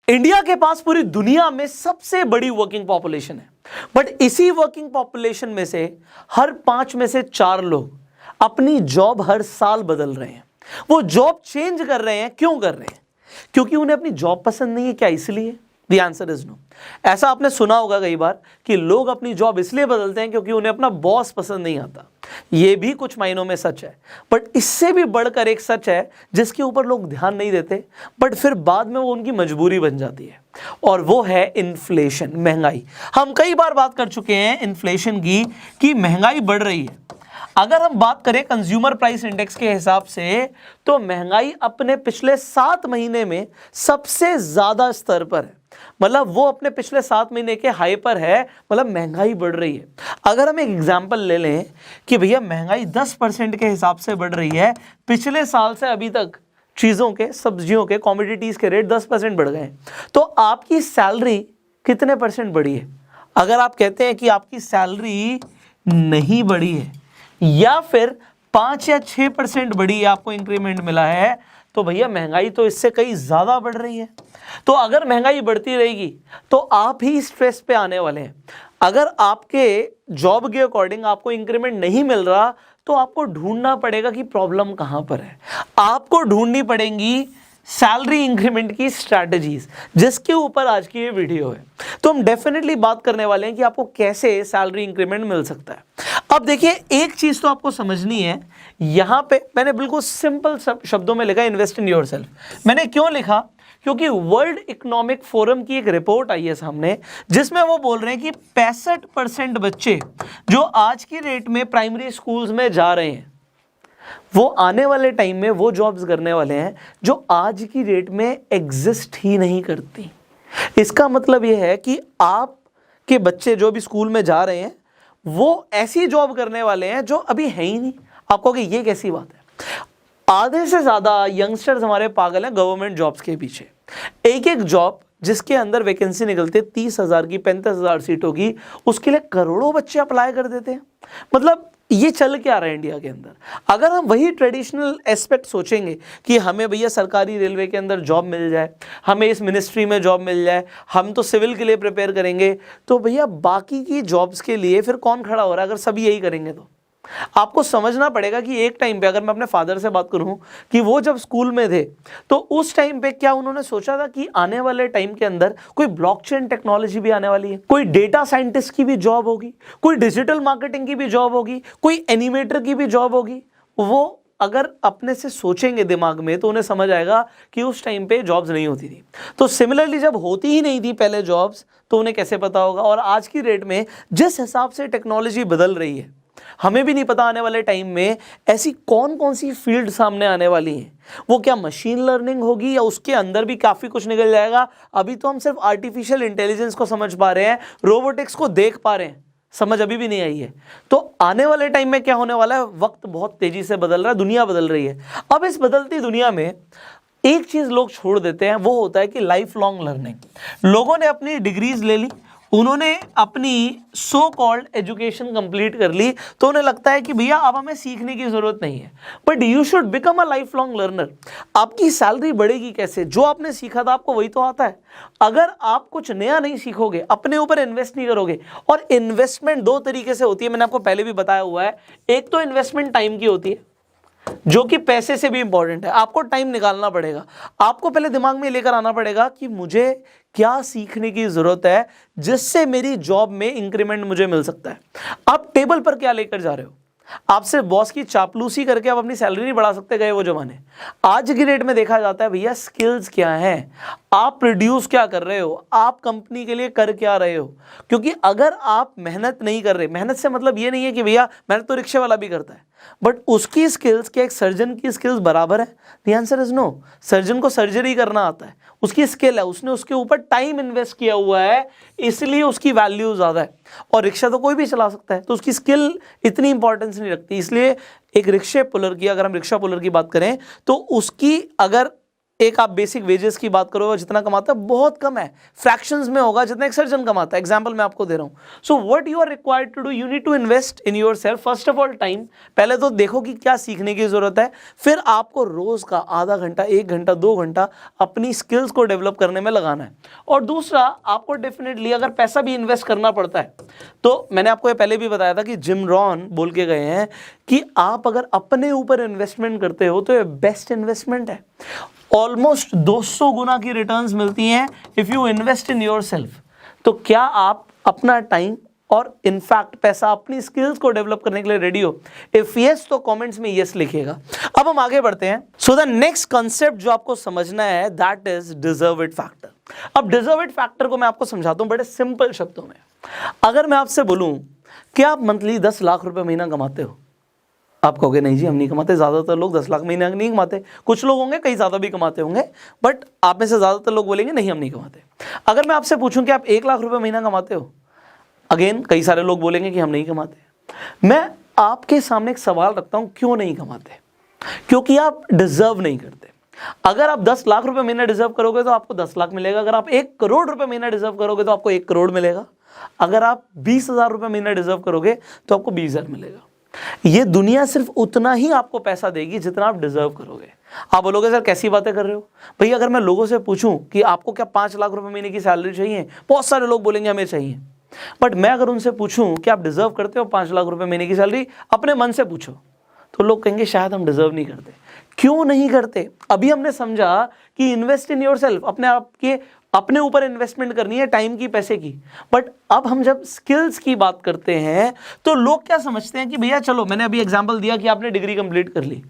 India के पास पूरी दुनिया में सबसे बड़ी वर्किंग पॉपुलेशन है, बट इसी वर्किंग पॉपुलेशन में से हर 5 में से 4 लोग अपनी जॉब हर साल बदल रहे हैं। वो जॉब चेंज कर रहे हैं। क्यों कर रहे हैं? क्योंकि उन्हें अपनी जॉब पसंद नहीं है। क्या इसलिए? The answer is no। ऐसा आपने सुना होगा कई बार कि लोग अपनी जॉब इसलिए बदलते हैं क्योंकि उन्हें अपना बॉस पसंद नहीं आता। ये भी कुछ मायनों में सच है, बट इससे भी बढ़कर एक सच है जिसके ऊपर लोग ध्यान नहीं देते, बट फिर बाद में वो उनकी मजबूरी बन जाती है, और वो है इन्फ्लेशन, महंगाई। हम कई बार बात कर चुके हैं इन्फ्लेशन की कि महंगाई बढ़ रही है। अगर हम बात करें कंज्यूमर प्राइस इंडेक्स के हिसाब से तो महंगाई अपने पिछले 7 महीने में सबसे ज्यादा स्तर पर है। मतलब वो अपने पिछले 7 महीने के हाई पर है, मतलब महंगाई बढ़ रही है। अगर हम एक एग्जांपल ले लें कि भैया महंगाई 10% के हिसाब से बढ़ रही है, पिछले साल से अभी तक चीज़ों के, सब्जियों के, कमोडिटीज़ के रेट 10% बढ़ गए हैं, तो आपकी सैलरी कितने परसेंट बढ़ी है? अगर आप कहते हैं कि आपकी सैलरी नहीं बढ़ी है या फिर 5 या 6% बढ़ी है, आपको इंक्रीमेंट मिला है, तो भैया महंगाई तो इससे कहीं ज़्यादा बढ़ रही है। तो अगर महंगाई बढ़ती रहेगी तो आप ही स्ट्रेस पे आने वाले हैं। अगर आपके जॉब के अकॉर्डिंग आपको इंक्रीमेंट नहीं मिल रहा तो आपको ढूंढना पड़ेगा कि प्रॉब्लम कहाँ पर है। आपको ढूंढनी पड़ेंगी सैलरी इंक्रीमेंट की स्ट्रैटेजीज, जिसके ऊपर आज की ये वीडियो है। तो हम डेफिनेटली बात करने वाले हैं कि आपको कैसे सैलरी इंक्रीमेंट मिल सकता है। अब देखिए, एक चीज तो आपको समझनी है, यहां पे मैंने बिल्कुल सिंपल शब्दों में लिखा इन्वेस्ट इन योरसेल्फ। मैंने क्यों लिखा? क्योंकि वर्ल्ड इकोनॉमिक फोरम की एक रिपोर्ट आई है सामने, जिसमें वो बोल रहे हैं कि 65% बच्चे जो आज की डेट में प्राइमरी स्कूल्स में जा रहे हैं, वो आने वाले टाइम में वो जॉब्स करने वाले हैं जो आज की डेट में एग्जिस्ट ही नहीं करती। इसका मतलब ये है कि आपके बच्चे जो भी स्कूल में जा रहे हैं वो ऐसी जॉब करने वाले हैं जो अभी है ही नहीं। आप कहोगे ये कैसी बात है? आधे से ज्यादा यंगस्टर्स हमारे पागल हैं गवर्नमेंट जॉब्स के पीछे। एक एक जॉब जिसके अंदर वैकेंसी निकलती है 30,000 की, 35,000 सीटों की, उसके लिए करोड़ों बच्चे अप्लाई कर देते हैं। मतलब ये चल क्या रहा है इंडिया के अंदर? अगर हम वही ट्रेडिशनल एस्पेक्ट सोचेंगे कि हमें भैया सरकारी रेलवे के अंदर जॉब मिल जाए, हमें इस मिनिस्ट्री में जॉब मिल जाए, हम तो सिविल के लिए प्रिपेयर करेंगे, तो भैया बाकी की जॉब्स के लिए फिर कौन खड़ा हो रहा है? अगर सभी यही करेंगे तो आपको समझना पड़ेगा कि एक टाइम पे, अगर मैं अपने फादर से बात करूं कि वो जब स्कूल में थे तो उस टाइम पे क्या उन्होंने सोचा था कि आने वाले टाइम के अंदर कोई ब्लॉकचेन टेक्नोलॉजी भी आने वाली है, कोई डेटा साइंटिस्ट की भी जॉब होगी, कोई डिजिटल मार्केटिंग की भी जॉब होगी, कोई एनिमेटर की भी जॉब होगी? वो अगर अपने से सोचेंगे दिमाग में तो उन्हें समझ आएगा कि उस टाइम पे जॉब्स नहीं होती थी। तो सिमिलरली जब होती ही नहीं थी पहले जॉब्स, तो उन्हें कैसे पता होगा? और आज की डेट में जिस हिसाब से टेक्नोलॉजी बदल रही है, हमें भी नहीं पता आने वाले टाइम में ऐसी कौन कौन सी फील्ड सामने आने वाली हैं। वो क्या मशीन लर्निंग होगी या उसके अंदर भी काफ़ी कुछ निकल जाएगा? अभी तो हम सिर्फ आर्टिफिशियल इंटेलिजेंस को समझ पा रहे हैं, रोबोटिक्स को देख पा रहे हैं, समझ अभी भी नहीं आई है। तो आने वाले टाइम में क्या होने वाला है? वक्त बहुत तेजी से बदल रहा है, दुनिया बदल रही है। अब इस बदलती दुनिया में एक चीज़ लोग छोड़ देते हैं, वो होता है कि लाइफ लॉन्ग लर्निंग। लोगों ने अपनी डिग्रीज ले ली, उन्होंने अपनी सो कॉल्ड एजुकेशन कंप्लीट कर ली, तो उन्हें लगता है कि भैया अब हमें सीखने की जरूरत नहीं है। But you should become a life long learner. आपकी सैलरी बढ़ेगी कैसे? जो आपने सीखा था आपको वही तो आता है। अगर आप कुछ नया नहीं सीखोगे, अपने ऊपर इन्वेस्ट नहीं करोगे, और इन्वेस्टमेंट 2 तरीके से होती है, मैंने आपको पहले भी बताया हुआ है। एक तो इन्वेस्टमेंट टाइम की होती है, जो कि पैसे से भी इंपॉर्टेंट है। आपको टाइम निकालना पड़ेगा, आपको पहले दिमाग में लेकर आना पड़ेगा कि मुझे क्या सीखने की जरूरत है जिससे मेरी जॉब में इंक्रीमेंट मुझे मिल सकता है। आप टेबल पर क्या लेकर जा रहे हो? आप सिर्फ बॉस की चापलूसी करके आप अपनी सैलरी नहीं बढ़ा सकते। गए वो जमाने। आज की डेट में देखा जाता है भैया स्किल्स क्या हैं, आप प्रोड्यूस क्या कर रहे हो, आप कंपनी के लिए कर क्या रहे हो। क्योंकि अगर आप मेहनत नहीं कर रहे, मेहनत से मतलब ये नहीं है कि भैया मेहनत तो रिक्शे वाला भी करता है, बट उसकी स्किल्स क्या एक सर्जन की स्किल्स बराबर है? The answer is no. Surgeon को सर्जरी करना आता है, उसकी स्किल है, उसने उसके ऊपर टाइम इन्वेस्ट किया हुआ है, इसलिए उसकी वैल्यू ज़्यादा है। और रिक्शा तो कोई भी चला सकता है, तो उसकी स्किल इतनी इंपॉर्टेंस नहीं रखती। इसलिए एक रिक्शे पुलर की, अगर हम रिक्शा पुलर की बात करें तो उसकी अगर एक आप बेसिक वेजेस की बात करो, जितना कमाता है बहुत कम है, फ्रैक्शंस में होगा जितना एक सर्जन कमाता है। एग्जांपल मैं आपको दे रहा हूं। So what you are required to do, you need to invest in yourself. First of all time, पहले तो देखो कि क्या सीखने की जरूरत है, फिर आपको रोज का आधा घंटा, 1 घंटा, 2 घंटा अपनी स्किल्स को डेवलप करने में लगाना है। और दूसरा, आपको डेफिनेटली अगर पैसा भी इन्वेस्ट करना पड़ता है, तो मैंने आपको ये पहले भी बताया था कि जिम रॉन बोल के गए हैं कि आप अगर अपने ऊपर इन्वेस्टमेंट करते हो तो ये बेस्ट इन्वेस्टमेंट है। ऑलमोस्ट 200 गुना की रिटर्न्स मिलती हैं if you invest in yourself. तो क्या आप अपना टाइम और इनफैक्ट पैसा अपनी स्किल्स को डेवलप करने के लिए रेडी हो? इफ यस तो कमेंट्स में यस लिखिएगा। अब हम आगे बढ़ते हैं। सो द नेक्स्ट कंसेप्ट जो आपको समझना है that is deserve it factor. अब डिजर्व इट फैक्टर को मैं आपको समझाता हूं बड़े सिंपल शब्दों में। अगर मैं आपसे बोलूं कि आप मंथली 10 लाख रुपए महीना कमाते हो, आप कहोगे नहीं जी हम नहीं कमाते, ज़्यादातर लोग 10 लाख महीना नहीं कमाते। कुछ लोग होंगे कई ज़्यादा भी कमाते होंगे, बट आप में से ज़्यादातर लोग बोलेंगे नहीं हम नहीं कमाते। अगर मैं आपसे पूछूं कि आप 1 लाख रुपए महीना कमाते हो, अगेन कई सारे लोग बोलेंगे कि हम नहीं कमाते। मैं आपके सामने एक सवाल रखता हूं, क्यों नहीं कमाते? क्योंकि आप डिजर्व नहीं करते। अगर आप 10 लाख रुपए महीना डिजर्व करोगे तो आपको 10 लाख मिलेगा। अगर आप 1 करोड़ रुपए महीना डिजर्व करोगे तो आपको 1 करोड़ मिलेगा। अगर आप 20,000 रुपए महीना डिजर्व करोगे तो आपको 20,000 मिलेगा। ये दुनिया सिर्फ उतना ही आपको पैसा देगी जितना आप डिजर्व करोगे। आप बोलोगे सर कैसी बातें कर रहे हो भैया, अगर मैं लोगों से पूछूं कि आपको क्या 5 लाख रुपए महीने की सैलरी चाहिए, बहुत सारे लोग बोलेंगे हमें चाहिए। बट मैं अगर उनसे पूछूं कि आप डिजर्व करते हो 5 लाख रुपए महीने की सैलरी, अपने मन से पूछो, तो लोग कहेंगे शायद हम डिजर्व नहीं करते। क्यों नहीं करते? अभी हमने समझा कि इन्वेस्ट इन योरसेल्फ, अपने आप के अपने ऊपर इन्वेस्टमेंट करनी है, टाइम की, पैसे की। बट अब हम जब स्किल्स की बात करते हैं तो लोग क्या समझते हैं कि भैया चलो मैंने अभी एग्जांपल दिया कि आपने डिग्री कंप्लीट कर ली,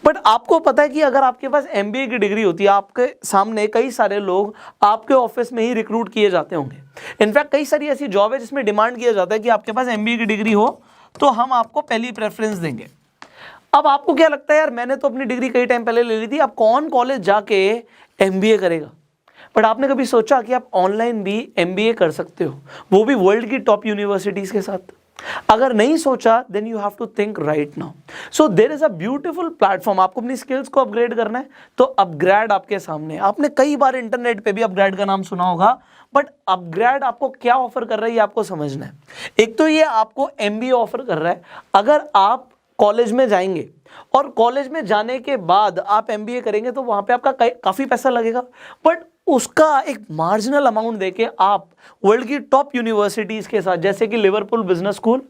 बट आपको पता है कि अगर आपके पास एमबीए की डिग्री होती है, आपके सामने कई सारे लोग आपके ऑफिस में ही रिक्रूट किए जाते होंगे। इनफैक्ट कई सारी ऐसी जॉब है जिसमें डिमांड किया जाता है कि आपके पास एमबीए की डिग्री हो तो हम आपको पहली प्रेफरेंस देंगे। अब आपको क्या लगता है यार मैंने तो अपनी डिग्री कई टाइम पहले ले ली थी, अब कौन कॉलेज जाके एमबीए करेगा? बट आपने कभी सोचा कि आप ऑनलाइन भी एमबीए कर सकते हो, वो भी वर्ल्ड की टॉप यूनिवर्सिटीज के साथ? अगर नहीं सोचा then you have to think right now. So there is a beautiful platform. आपको अपनी स्किल्स को अपग्रेड करना है तो अपग्रेड आपके सामने। आपने कई बार इंटरनेट पे भी अपग्रेड का नाम सुना होगा, बट अपग्रेड आपको क्या ऑफर कर रहा है ये आपको समझना है। एक तो ये आपको एमबीए ऑफर कर रहा है। अगर आप कॉलेज में जाएंगे और कॉलेज में जाने के बाद आप एमबीए करेंगे तो वहां पे आपका काफी पैसा लगेगा, बट उसका एक मार्जिनल अमाउंट देके आप वर्ल्ड की टॉप यूनिवर्सिटीज के साथ जैसे कि लिवरपूल बिजनेस स्कूल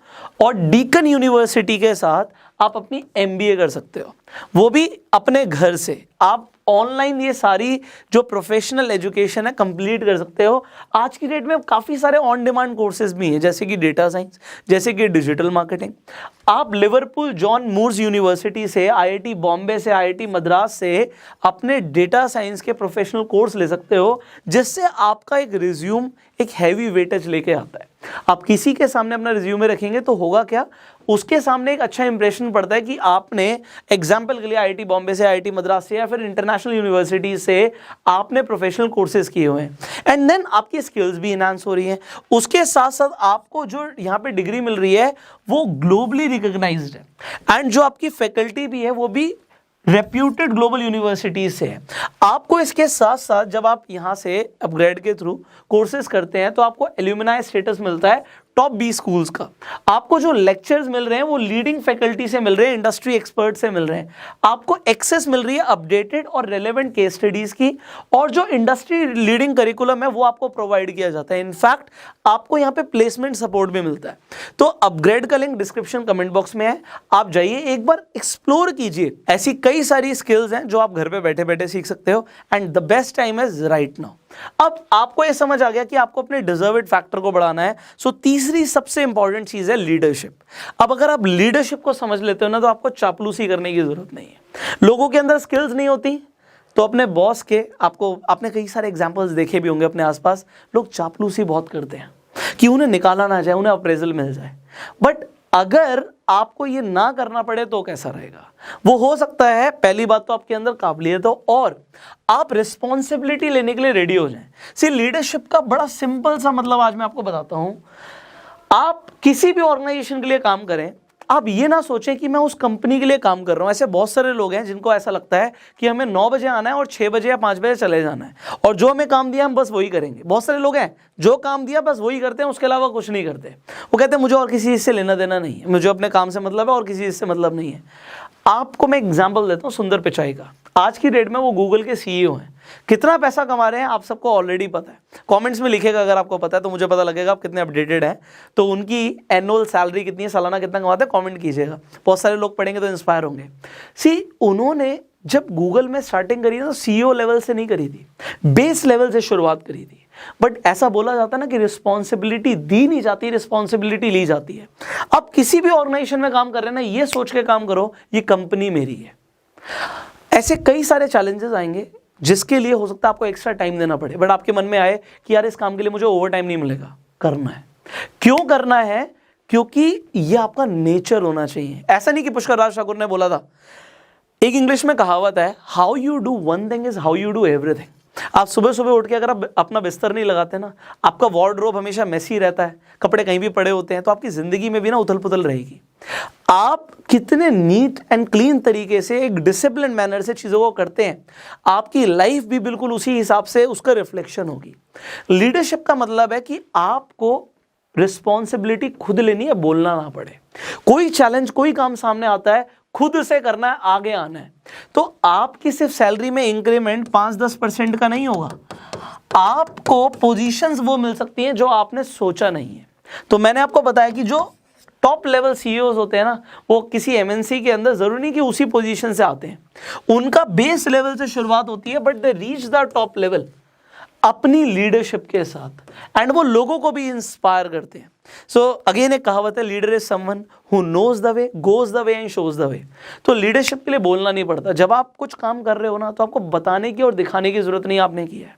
और डीकन यूनिवर्सिटी के साथ आप अपनी एमबीए कर सकते हो, वो भी अपने घर से। आप ऑनलाइन ये सारी जो प्रोफेशनल एजुकेशन है कंप्लीट कर सकते हो। आज की डेट में काफ़ी सारे ऑन डिमांड कोर्सेज भी हैं, जैसे कि डेटा साइंस, जैसे कि डिजिटल मार्केटिंग। आप लिवरपूल जॉन मूर्स यूनिवर्सिटी से, आईआईटी बॉम्बे से, आईआईटी मद्रास से अपने डेटा साइंस के प्रोफेशनल कोर्स ले सकते हो, जिससे आपका एक रिज्यूम एक हैवी वेटेज लेके आता है। आप किसी के सामने अपना रिज्यूमे रखेंगे तो होगा क्या, उसके सामने एक अच्छा इंप्रेशन पड़ता है कि आपने एग्जाम्पल के लिए आईआईटी बॉम्बे से, आईआईटी मद्रास से या फिर इंटरनेशनल यूनिवर्सिटी से आपने प्रोफेशनल कोर्सेज किए हुए हैं, एंड देन आपकी स्किल्स भी इनहांस हो रही हैं। उसके साथ साथ आपको जो यहाँ पे डिग्री मिल रही है वो ग्लोबली रिकॉग्नाइज्ड है, एंड जो आपकी फैकल्टी भी है वो भी रेप्यूटेड ग्लोबल यूनिवर्सिटीज से है। आपको इसके साथ साथ जब आप यहाँ से अपग्रेड के थ्रू कोर्सेज करते हैं तो आपको एल्यूमिनाई स्टेटस मिलता है टॉप 20 स्कूल्स का। आपको जो लेक्चर्स मिल रहे हैं वो लीडिंग फैकल्टी से मिल रहे हैं, इंडस्ट्री एक्सपर्ट से मिल रहे हैं। आपको एक्सेस मिल रही है अपडेटेड और रेलेवेंट केस स्टडीज की, और जो इंडस्ट्री लीडिंग करिकुलम है वो आपको प्रोवाइड किया जाता है। इनफैक्ट आपको यहाँ पे प्लेसमेंट सपोर्ट भी मिलता है। तो अपग्रेड का लिंक डिस्क्रिप्शन कमेंट बॉक्स में है, आप जाइए एक बार एक्सप्लोर कीजिए। ऐसी कई सारी स्किल्स हैं जो आप घर पे बैठे बैठे सीख सकते हो, and the best time is right now. अब आपको यह समझ आ गया कि आपको अपने डिजर्व इट फैक्टर को बढ़ाना है। सो तीसरी सबसे इंपॉर्टेंट चीज है लीडरशिप। अब अगर आप लीडरशिप को समझ लेते हो ना तो आपको चापलूसी करने की जरूरत नहीं है। लोगों के अंदर स्किल्स नहीं होती तो अपने बॉस के, आपने कई सारे एग्जांपल्स देखे भी होंगे अपने आसपास, लोग चापलूसी बहुत करते हैं कि उन्हें निकाला ना जाए, उन्हें अप्रेजल मिल जाए। बट अगर आपको ये ना करना पड़े तो कैसा रहेगा? वो हो सकता है पहली बात तो आपके अंदर काबिलियत हो और आप रिस्पॉन्सिबिलिटी लेने के लिए रेडी हो जाएं। सी लीडरशिप का बड़ा सिंपल सा मतलब आज मैं आपको बताता हूं। आप किसी भी ऑर्गेनाइजेशन के लिए काम करें, आप ये ना सोचें कि मैं उस कंपनी के लिए काम कर रहा हूं। ऐसे बहुत सारे लोग हैं जिनको ऐसा लगता है कि हमें 9 बजे आना है और 6 बजे या 5 बजे चले जाना है, और जो हमें काम दिया हम बस वही करेंगे। बहुत सारे लोग हैं जो काम दिया बस वही करते हैं, उसके अलावा कुछ नहीं करते। वो कहते हैं मुझे और किसी चीज़ से लेना देना नहीं है, मुझे अपने काम से मतलब है और किसी चीज़ से मतलब नहीं है। आपको मैं एग्जाम्पल देता हूँ सुंदर पिचाई का। आज की डेट में वो गूगल के CEO हैं। कितना पैसा कमा रहे हैं आप सबको ऑलरेडी पता है। कमेंट्स में लिखेगा अगर आपको पता है, तो मुझे पता लगेगा आप कितने अपडेटेड हैं। तो उनकी एनुअल सैलरी कितनी है, सालाना कितना कमाते हैं, कमेंट कीजिएगा। बहुत सारे लोग पढ़ेंगे तो इंस्पायर होंगे। उन्होंने जब गूगल में स्टार्टिंग करी तो CEO लेवल से नहीं करी थी, बेस लेवल से शुरुआत करी थी। बट ऐसा बोला जाता है ना कि रिस्पॉन्सिबिलिटी दी नहीं जाती, रिस्पॉन्सिबिलिटी ली जाती है। अब किसी भी ऑर्गेनाइजेशन में काम कर रहे हैं ना, ये सोच के काम करो ये कंपनी मेरी है। ऐसे कई सारे चैलेंजेस आएंगे जिसके लिए हो सकता है आपको एक्स्ट्रा टाइम देना पड़े, बट आपके मन में आए कि यार इस काम के लिए मुझे ओवर टाइम नहीं मिलेगा, करना है। क्यों करना है? क्योंकि ये आपका नेचर होना चाहिए। ऐसा नहीं कि पुष्कर राज ठाकुर ने बोला था, एक इंग्लिश में कहावत है, how you do one thing is how you do everything. आप सुबह सुबह उठ के अगर आप अपना बिस्तर नहीं लगाते ना, आपका वार्डरोब हमेशा मेसी रहता है, कपड़े कहीं भी पड़े होते हैं, तो आपकी जिंदगी में भी ना उथल पुथल रहेगी। आप कितने नीट एंड क्लीन तरीके से एक डिसिप्लिन मैनर से चीज़ों को करते हैं, आपकी लाइफ भी बिल्कुल उसी हिसाब से उसका रिफ्लेक्शन होगी। लीडरशिप का मतलब है कि आपको रिस्पॉन्सिबिलिटी खुद लेनी है, बोलना ना पड़े। कोई चैलेंज, कोई काम सामने आता है, खुद से करना है, आगे आना है। तो आपकी सिर्फ सैलरी में इंक्रीमेंट 5-10% का नहीं होगा, आपको पोजीशंस वो मिल सकती हैं जो आपने सोचा नहीं है। तो मैंने आपको बताया कि जो टॉप लेवल CEOs होते हैं ना, वो किसी MNC के अंदर जरूरी नहीं कि उसी पोजीशन से आते हैं, उनका बेस लेवल से शुरुआत होती है, but they reach the top level अपनी लीडरशिप के साथ, एंड वो लोगों को भी इंस्पायर करते हैं। सो अगेन एक कहावत है, leader is someone who knows the way, goes the way and shows the way. तो लीडरशिप के लिए बोलना नहीं पड़ता। जब आप कुछ काम कर रहे हो ना, तो आपको बताने की और दिखाने की जरूरत नहीं, आपने किया है,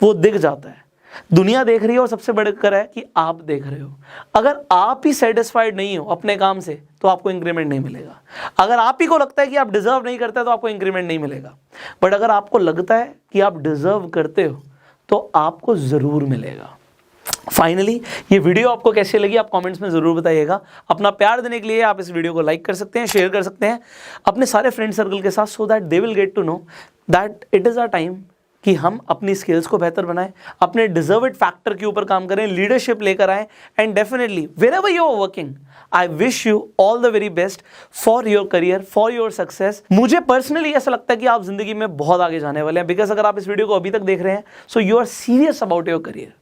वो दिख जाता है। दुनिया देख रही है, और सबसे बढ़कर है कि आप देख रहे हो। अगर आप ही सेटिस्फाइड नहीं हो अपने काम से, तो आपको इंक्रीमेंट नहीं मिलेगा। अगर आप ही को लगता है कि आप डिजर्व नहीं करते, तो आपको इंक्रीमेंट नहीं मिलेगा। बट अगर आपको लगता है कि आप डिजर्व करते हो, तो आपको जरूर मिलेगा। फाइनली ये वीडियो आपको कैसी लगी आप कमेंट्स में जरूर बताइएगा। अपना प्यार देने के लिए आप इस वीडियो को लाइक कर सकते हैं, शेयर कर सकते हैं अपने सारे फ्रेंड सर्कल के साथ, so that they will get to know that it is a time कि हम अपनी स्किल्स को बेहतर बनाएं, अपने डिजर्व्ड फैक्टर के ऊपर काम करें, लीडरशिप लेकर आएं, and definitely wherever you are working, I wish you all the very best for your career, for your success. मुझे पर्सनली ऐसा लगता है कि आप जिंदगी में बहुत आगे जाने वाले हैं, बिकॉज अगर आप इस वीडियो को अभी तक देख रहे हैं, so you are serious about your career.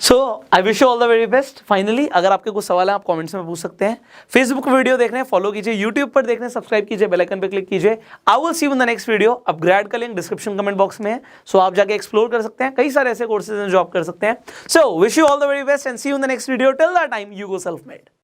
So I wish you all the very best. Finally अगर आपके कुछ सवाल हैं आप कमेंट्स में पूछ सकते हैं। फेसबुक पर वीडियो देख रहे हैं, फॉलो कीजिए, यूट्यूब पर देख रहे हैं, सब्सक्राइब कीजिए, बेल आइकन पे क्लिक कीजिए। I will see you in the next video. Upgrade का लिंक डिस्क्रिप्शन कमेंट बॉक्स में है, सो आप जाके एक्सप्लोर कर सकते हैं। कई सारे ऐसे कोर्सेज हैं जो आप कर सकते हैं। So wish you all the very best and see you in the next video. Till that time you go self made.